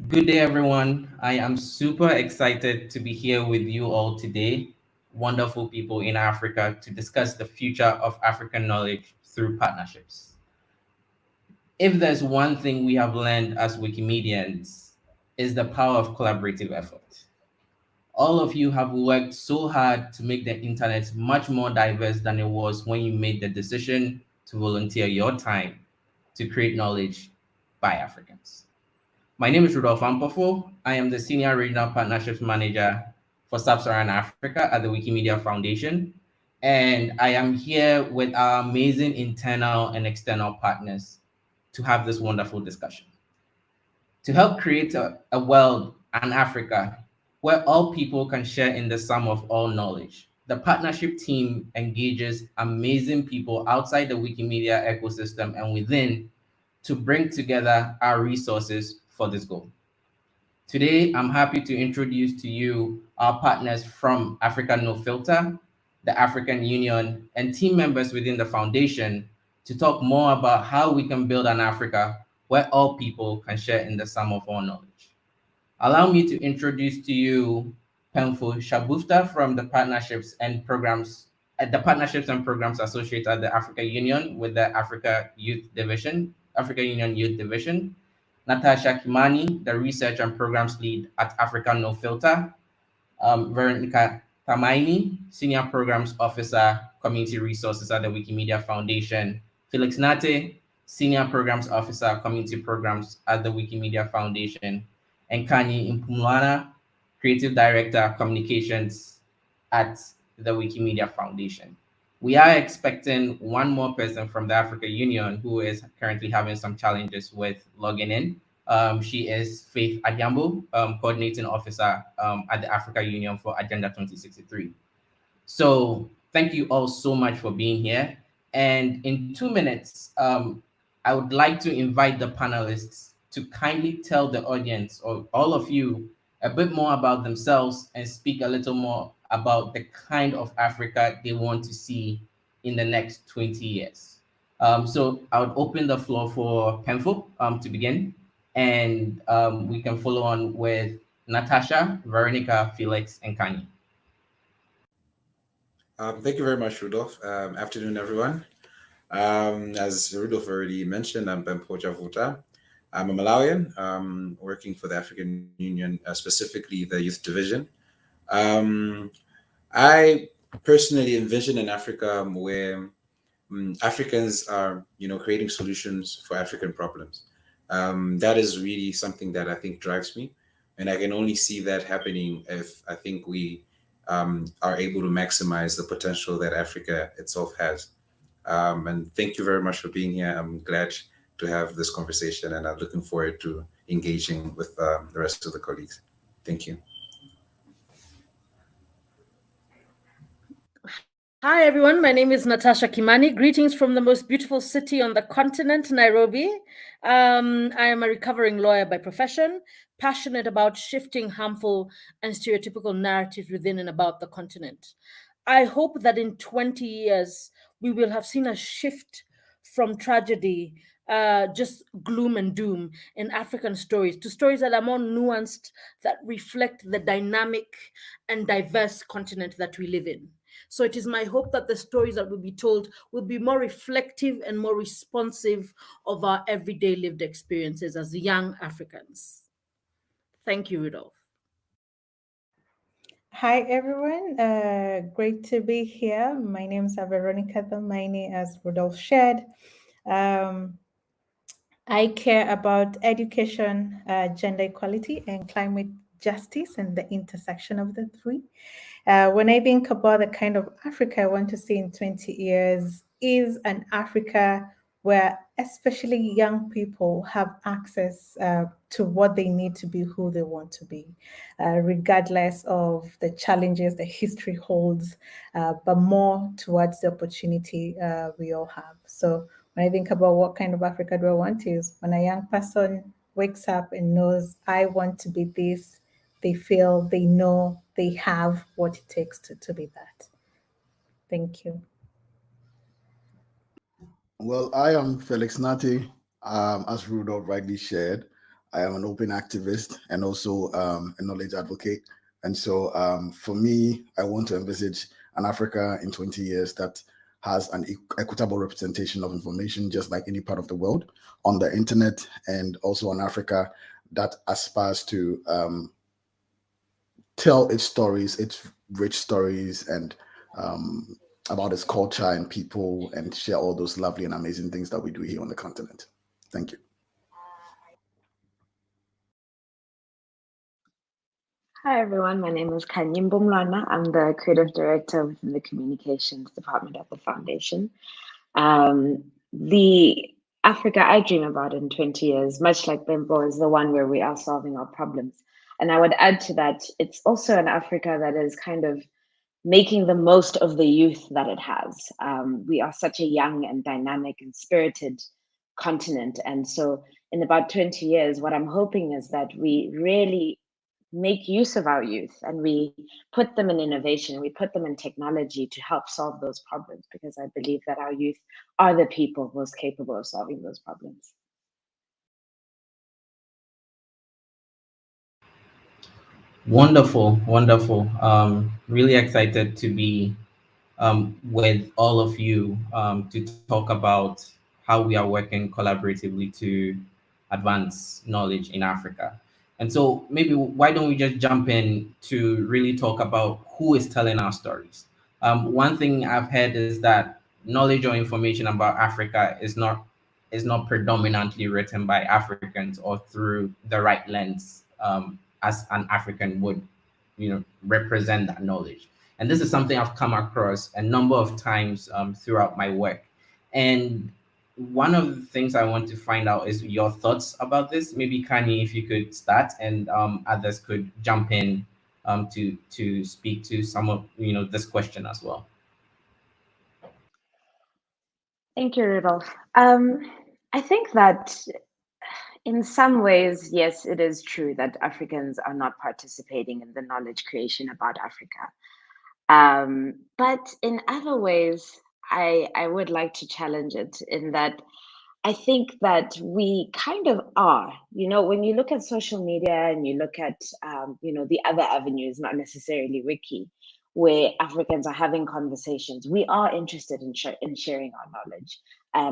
Good day, everyone. I am super excited to be here with you all today, wonderful people in Africa, to discuss the future of African knowledge through partnerships. If there's one thing we have learned as Wikimedians, is the power of collaborative effort. All of you have worked so hard to make the internet much more diverse than it was when you made the decision to volunteer your time to create knowledge by Africans. My name is Rolf. I am the Senior Regional Partnerships Manager for Sub-Saharan Africa at the Wikimedia Foundation. And I am here with our amazing internal and external partners to have this wonderful discussion. To help create a world, an Africa, where all people can share in the sum of all knowledge, the partnership team engages amazing people outside the Wikimedia ecosystem and within to bring together our resources for this goal. Today, I'm happy to introduce to you our partners from Africa No Filter, the African Union, and team members within the foundation to talk more about how we can build an Africa where all people can share in the sum of all knowledge. Allow me to introduce to you Penfo Shabufta from the Partnerships and Programs Associate at the Africa Union with the Africa Union Youth Division. Natasha Kimani, the Research and Programs Lead at Africa No Filter. Veronica Tamaini, Senior Programs Officer, Community Resources at the Wikimedia Foundation. Felix Nate, Senior Programs Officer, Community Programs at the Wikimedia Foundation. And Kanye Impumwana, Creative Director, Communications at the Wikimedia Foundation. We are expecting one more person from the Africa Union who is currently having some challenges with logging in. She is Faith Adyambo, Coordinating Officer at the Africa Union for Agenda 2063. So thank you all so much for being here. And in 2 minutes, I would like to invite the panelists to kindly tell the audience or all of you a bit more about themselves and speak a little more about the kind of Africa they want to see in the next 20 years. So I would open the floor for Penfo to begin, and we can follow on with Natasha, Veronica, Felix, and Kanye. Thank you very much, Rudolph. Afternoon, everyone. As Rudolph already mentioned, I'm Bempo Javuta. I'm a Malawian working for the African Union, specifically the Youth Division. Um, I personally envision an Africa where Africans are, creating solutions for African problems. That is really something that I think drives me, and I can only see that happening if I think we are able to maximize the potential that Africa itself has. And thank you very much for being here. I'm glad to have this conversation, and I'm looking forward to engaging with the rest of the colleagues. Thank you. Hi, everyone. My name is Natasha Kimani. Greetings from the most beautiful city on the continent, Nairobi. I am a recovering lawyer by profession, passionate about shifting harmful and stereotypical narratives within and about the continent. I hope that in 20 years, we will have seen a shift from tragedy, just gloom and doom in African stories to stories that are more nuanced, that reflect the dynamic and diverse continent that we live in. So it is my hope that the stories that will be told will be more reflective and more responsive of our everyday lived experiences as young Africans. Thank you, Rudolph. Hi, everyone. Great to be here. My name is Veronica Thamaini, as Rudolph shared. Um, I care about education, gender equality, and climate justice and the intersection of the three. When I think about the kind of Africa I want to see in 20 years, is an Africa where especially young people have access to what they need to be who they want to be, regardless of the challenges the history holds, but more towards the opportunity we all have. So when I think about what kind of Africa do I want is when a young person wakes up and knows I want to be this, they feel, they know they have what it takes to be that. Thank you. Well, I am Felix Nati, as Rudolph rightly shared. I am an open activist and also a knowledge advocate. And so for me, I want to envisage an Africa in 20 years that has an equitable representation of information, just like any part of the world, on the internet, and also an Africa that aspires to tell its stories, its rich stories, and about its culture and people, and share all those lovely and amazing things that we do here on the continent. Thank you. Hi everyone, my name is Kanyim Bumlana. I'm the creative director within the communications department of the foundation. The Africa I dream about in 20 years, much like Bembo, is the one where we are solving our problems. And I would add to that, it's also an Africa that is kind of making the most of the youth that it has. We are such a young and dynamic and spirited continent. And so in about 20 years, what I'm hoping is that we really make use of our youth and we put them in innovation, we put them in technology to help solve those problems, because I believe that our youth are the people most capable of solving those problems. Wonderful, wonderful. Really excited to be with all of you to talk about how we are working collaboratively to advance knowledge in Africa. And so maybe why don't we just jump in to really talk about who is telling our stories? One thing I've heard is that knowledge or information about Africa is not predominantly written by Africans or through the right lens, as an African would, represent that knowledge. And this is something I've come across a number of times throughout my work. And one of the things I want to find out is your thoughts about this. Maybe Kanye, if you could start, and others could jump in to speak to some of this question as well. Thank you, Rudolph. I think that in some ways, yes, it is true that Africans are not participating in the knowledge creation about Africa. But in other ways, I would like to challenge it in that I think that we kind of are. When you look at social media and you look at, the other avenues, not necessarily Wiki, where Africans are having conversations, we are interested in sharing our knowledge.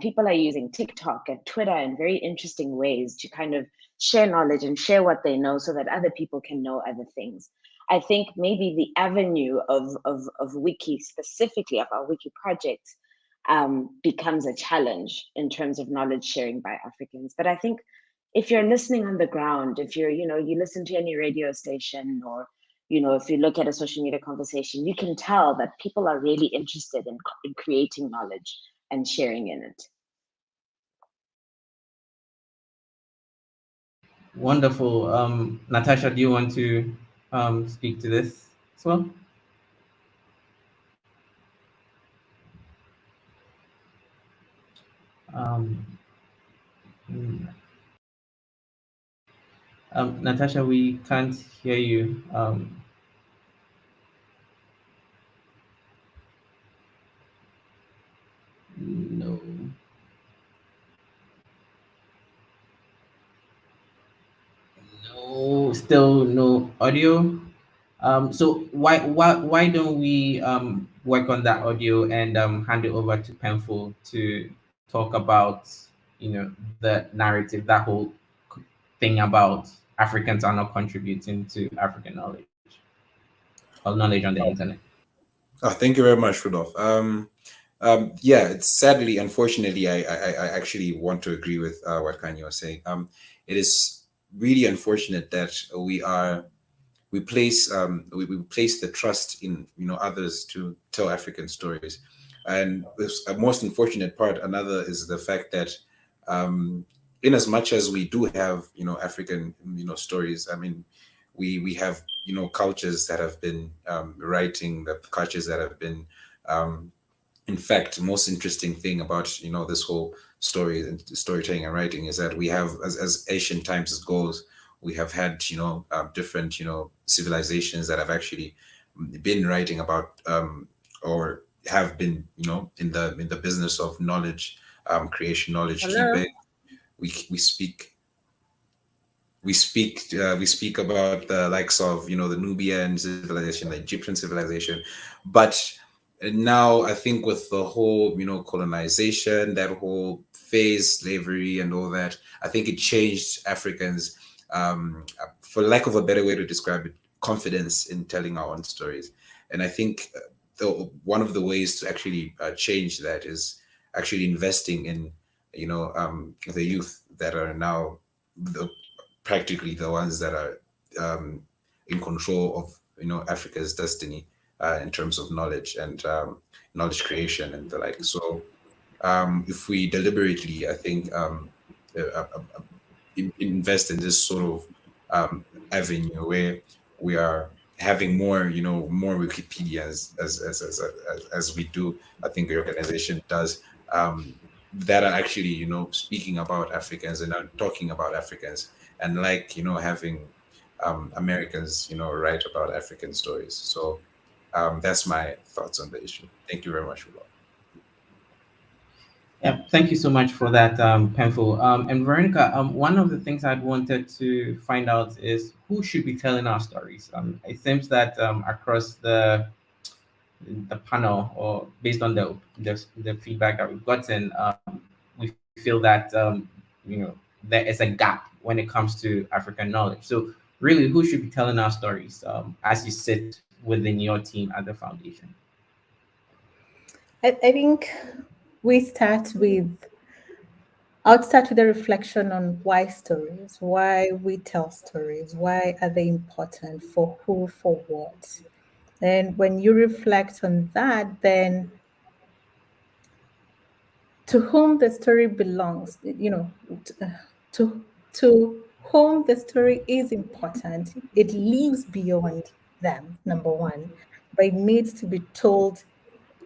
People are using TikTok and Twitter in very interesting ways to kind of share knowledge and share what they know so that other people can know other things. I think maybe the avenue of Wiki, specifically of our Wiki project, becomes a challenge in terms of knowledge sharing by Africans. But I think if you're listening on the ground, if you listen to any radio station, or if you look at a social media conversation, you can tell that people are really interested in creating knowledge and sharing in it. Wonderful. Natasha, do you want to speak to this as well? Um, mm, Natasha, we can't hear you. No, no, still no audio. So why don't we work on that audio and hand it over to Penful to talk about the narrative, that whole thing about Africans are not contributing to African knowledge or knowledge on the internet. Oh, thank you very much, Rudolph. Yeah, it's sadly, unfortunately, I actually want to agree with what Kanye was saying. It is really unfortunate that we place the trust in others to tell African stories, and this most unfortunate part. Another is the fact that, in as much as we do have African stories, I mean, we have cultures that have been writing, the cultures that have been in fact, the most interesting thing about this whole story and storytelling and writing is that we have, as ancient times goes, we have had different civilizations that have actually been writing about or have been in the business of knowledge creation, knowledge Hello? keeping. We speak. we speak about the likes of, you know, the Nubian civilization, the Egyptian civilization, but now I think with the whole, you know, colonization, that whole phase, slavery and all that, I think it changed Africans, for lack of a better way to describe it, confidence in telling our own stories. And I think one of the ways to actually change that is actually investing in, you know, the youth that are now practically the ones that are in control of, you know, Africa's destiny in terms of knowledge and knowledge creation and the like. So if we deliberately, I think, uh, uh, uh, invest in this sort of avenue where we are having more, you know, more Wikipedias as we do, I think the organization does, that are actually, you know, speaking about Africans and are talking about Africans, and like, you know, having Americans, you know, write about African stories. So that's my thoughts on the issue. Thank you very much, Rolf. Yeah, thank you so much for that, Penful. And Veronica, one of the things I'd wanted to find out is who should be telling our stories. It seems that across the panel, or based on the feedback that we've gotten, we feel that there is a gap when it comes to African knowledge. So, really, who should be telling our stories as you sit within your team at the foundation? I think we start with, I'll start with a reflection on why stories, why we tell stories, why are they important, for who, for what. And when you reflect on that, then to whom the story belongs, to to whom the story is important, it lives beyond them, number one, but it needs to be told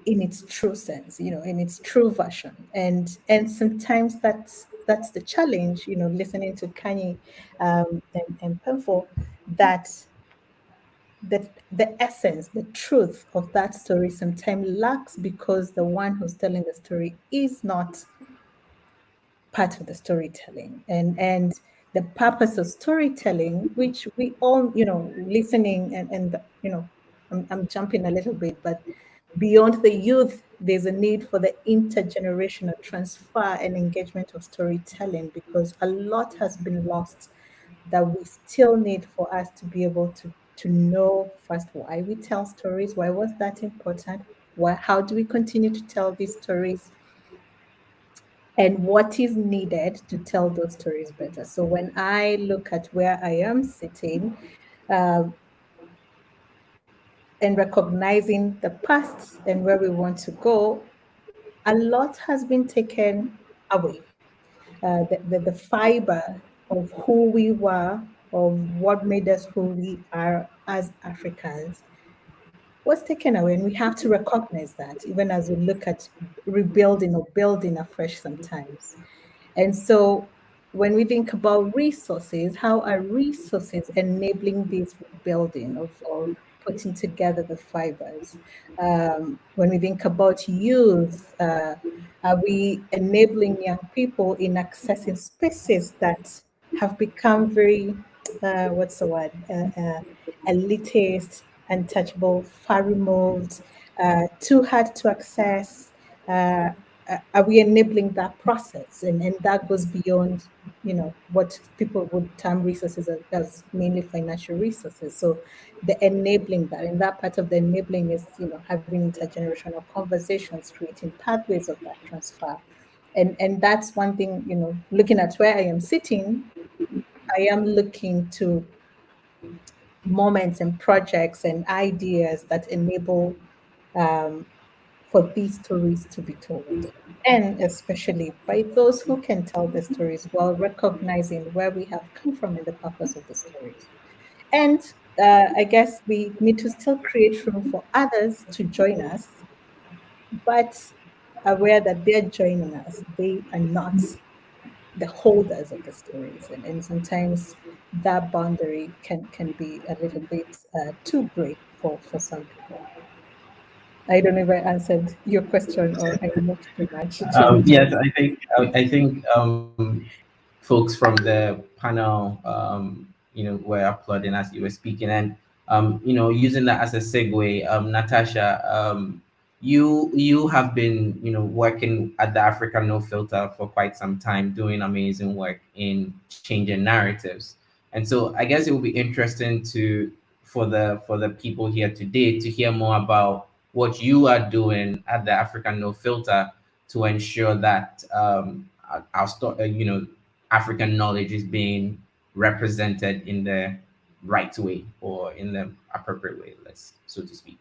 in its true sense, in its true version. And sometimes that's the challenge, listening to Kanye and Penfo, that the essence, the truth of that story sometimes lacks because the one who's telling the story is not part of the storytelling. And the purpose of storytelling, which we all, listening and I'm jumping a little bit, but beyond the youth, there's a need for the intergenerational transfer and engagement of storytelling, because a lot has been lost that we still need for us to be able to know first why we tell stories, why was that important, how do we continue to tell these stories, and what is needed to tell those stories better. So when I look at where I am sitting, uh, and recognizing the past and where we want to go, a lot has been taken away. The fiber of who we were, of what made us who we are as Africans, was taken away. And we have to recognize that, even as we look at rebuilding or building afresh sometimes. And so when we think about resources, how are resources enabling this rebuilding of or putting together the fibers? When we think about youth, are we enabling young people in accessing spaces that have become very, what's the word, elitist, untouchable, far removed, too hard to access? Are we enabling that process? And that goes beyond, what people would term resources as mainly financial resources. So the enabling that, and that part of the enabling is, having intergenerational conversations, creating pathways of that transfer. And that's one thing, looking at where I am sitting, I am looking to moments and projects and ideas that enable for these stories to be told. And especially by those who can tell the stories while recognizing where we have come from and the purpose of the stories. And I guess we need to still create room for others to join us, but aware that they're joining us. They are not the holders of the stories. And sometimes that boundary can be a little bit too great for some people. I don't know if I answered your question or I moved too much to Yes, I think folks from the panel, were applauding as you were speaking, and using that as a segue, Natasha, you have been, working at the African No Filter for quite some time, doing amazing work in changing narratives, and so I guess it will be interesting to for the people here today to hear more about what you are doing at the African No Filter to ensure that African knowledge is being represented in the right way or in the appropriate way, let's so to speak.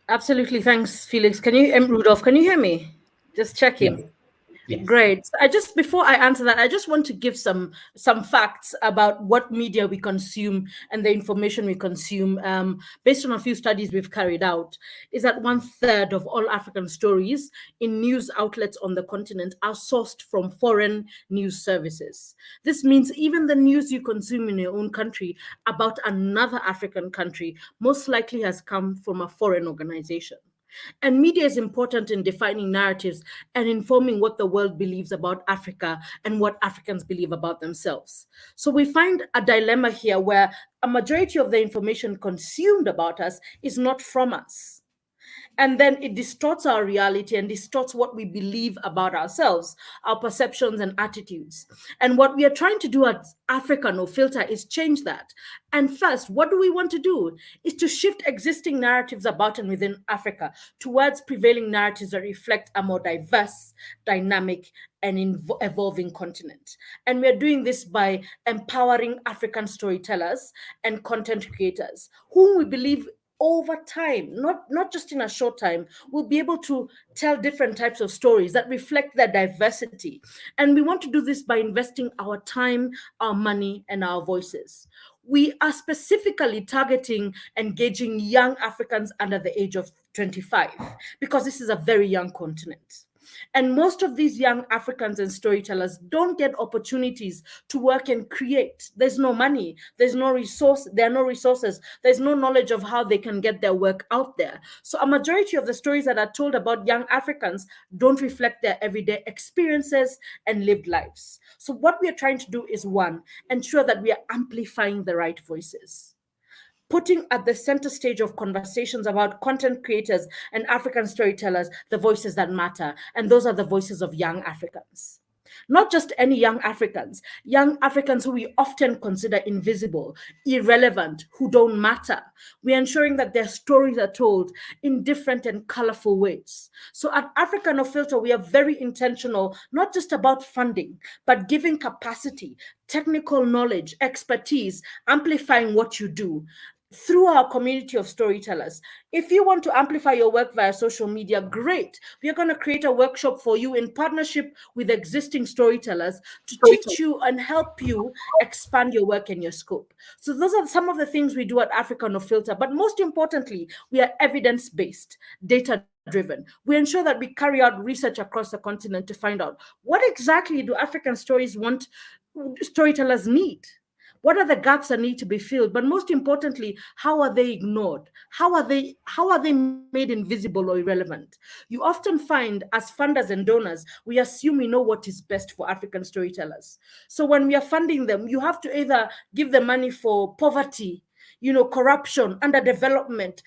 Absolutely. Thanks, Felix. Can you, Rudolph, can you hear me? Just Yes. checking. Yes. Great. So before I answer that, I just want to give some facts about what media we consume and the information we consume. Based on a few studies we've carried out, is that 1/3 of all African stories in news outlets on the continent are sourced from foreign news services. This means even the news you consume in your own country about another African country most likely has come from a foreign organization. And media is important in defining narratives and informing what the world believes about Africa and what Africans believe about themselves. So we find a dilemma here where a majority of the information consumed about us is not from us. And then it distorts our reality and distorts what we believe about ourselves, our perceptions and attitudes. And what we are trying to do at Africa No Filter is change that. And first, what do we want to do? Is to shift existing narratives about and within Africa towards prevailing narratives that reflect a more diverse, dynamic, and evolving continent. And we're doing this by empowering African storytellers and content creators, whom we believe over time, not just in a short time, we'll be able to tell different types of stories that reflect their diversity. And we want to do this by investing our time, our money, and our voices. We are specifically targeting engaging young Africans under the age of 25, because this is a very young continent. And most of these young Africans and storytellers don't get opportunities to work and create. There's no money, there's no resource, there are no resources, there's no knowledge of how they can get their work out there. So a majority of the stories that are told about young Africans don't reflect their everyday experiences and lived lives. So what we are trying to do is, one, ensure that we are amplifying the right voices, putting at the center stage of conversations about content creators and African storytellers the voices that matter. And those are the voices of young Africans. Not just any young Africans who we often consider invisible, irrelevant, who don't matter. We're ensuring that their stories are told in different and colorful ways. So at Africa No Filter, we are very intentional, not just about funding, but giving capacity, technical knowledge, expertise, amplifying what you do through our community of storytellers. If you want to amplify your work via social media, great. We are going to create a workshop for you in partnership with existing storytellers to teach you and help you expand your work and your scope. So those are some of the things we do at Africa No Filter. But most importantly, we are evidence-based, data-driven. We ensure that we carry out research across the continent to find out what exactly do African storytellers need. What are the gaps that need to be filled? But most importantly, how are they ignored? How are they made invisible or irrelevant? You often find, as funders and donors, we assume we know what is best for African storytellers. So when we are funding them, you have to either give them money for poverty, corruption, underdevelopment.